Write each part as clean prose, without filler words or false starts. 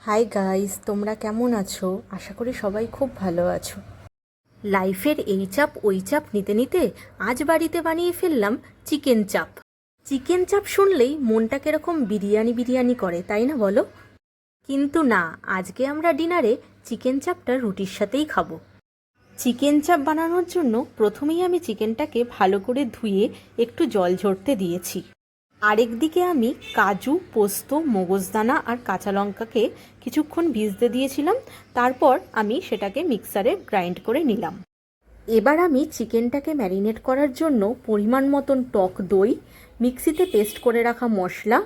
Hi guys, তোমরা কেমন আছো? আশা করি সবাই খুব ভালো আছো। লাইফের এই চাপ ওই চাপ নিতে নিতে আজ বাড়িতে বানিয়ে ফেললাম চিকেন চাপ। চিকেন চাপ শুনলেই মনটা কিরকম বিরিয়ানি বিরিয়ানি করে, তাই না বলো? কিন্তু না, আজকে আমরা ডিনারে চিকেন চাপটা রুটির সাথেই খাবো। চিকেন চাপ বানানোর জন্য প্রথমেই আমি চিকেনটাকে ভালো করে ধুয়ে একটু জল ঝরতে দিয়েছি। আরেকদিকে আমি কাজু, পোস্ত, মগজদানা আর কাঁচা লঙ্কাকে কিছুক্ষণ ভিজতে দিয়েছিলাম। তারপর আমি সেটাকে মিক্সারে গ্রাইন্ড করে নিলাম। এবার আমি চিকেনটাকে ম্যারিনেট করার জন্য পরিমাণ মতন টক দই, মিক্সিতে পেস্ট করে রাখা মশলা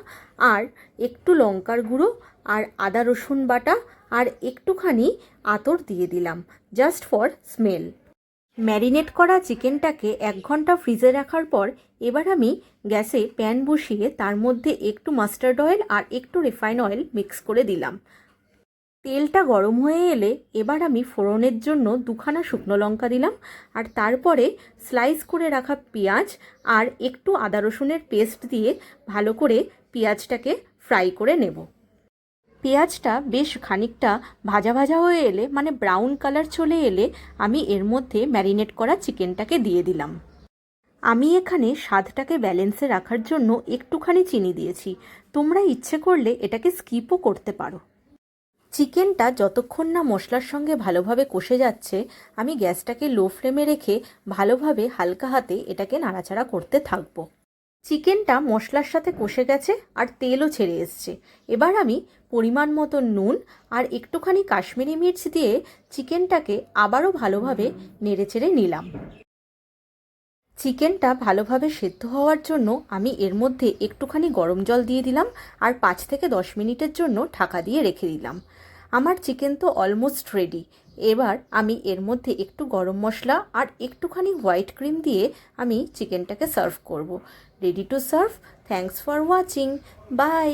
আর একটু লঙ্কার গুঁড়ো আর আদা রসুন বাটা আর একটুখানি আতর দিয়ে দিলাম, জাস্ট ফর স্মেল। ম্যারিনেট করা চিকেনটাকে 1 ঘন্টা ফ্রিজে রাখার পর এবার আমি গ্যাসে প্যান বসিয়ে তার মধ্যে একটু মাস্টার্ড অয়েল আর একটু রিফাইন অয়েল মিক্স করে দিলাম। তেলটা গরম হয়ে এলে এবার আমি ফোড়নের জন্য 2খানা শুকনো লঙ্কা দিলাম আর তারপরে স্লাইস করে রাখা পেঁয়াজ আর একটু আদা রসুনের পেস্ট দিয়ে ভালো করে পেঁয়াজটাকে ফ্রাই করে নেব। পেঁয়াজটা বেশ খানিকটা ভাজা ভাজা হয়ে এলে, মানে ব্রাউন কালার চলে এলে, আমি এর মধ্যে ম্যারিনেট করা চিকেনটাকে দিয়ে দিলাম। আমি এখানে স্বাদটাকে ব্যালেন্সে রাখার জন্য একটুখানি চিনি দিয়েছি। তোমরা ইচ্ছে করলে এটাকে স্কিপও করতে পারো। চিকেনটা যতক্ষণ না মশলার সঙ্গে ভালোভাবে কষে যাচ্ছে, আমি গ্যাসটাকে লো ফ্লেমে রেখে ভালোভাবে হালকা হাতে এটাকে নাড়াচাড়া করতে থাকবো। চিকেনটা মশলার সাথে কষে গেছে আর তেলও ছেড়ে এসছে। এবার আমি পরিমাণ মতো নুন আর একটুখানি কাশ্মীরি মির্চ দিয়ে চিকেনটাকে আবারও ভালোভাবে নেড়েচেড়ে নিলাম। চিকেনটা ভালোভাবে সেদ্ধ হওয়ার জন্য আমি এর মধ্যে একটুখানি গরম জল দিয়ে দিলাম আর 5 থেকে 10 মিনিটের জন্য ঢাকা দিয়ে রেখে দিলাম। আমার চিকেন তো অলমোস্ট রেডি। এবার আমি এর মধ্যে একটু গরম মশলা আর একটুখানি হোয়াইট ক্রিম দিয়ে আমি চিকেনটাকে সার্ভ করব। Ready to serve. Thanks for watching. By.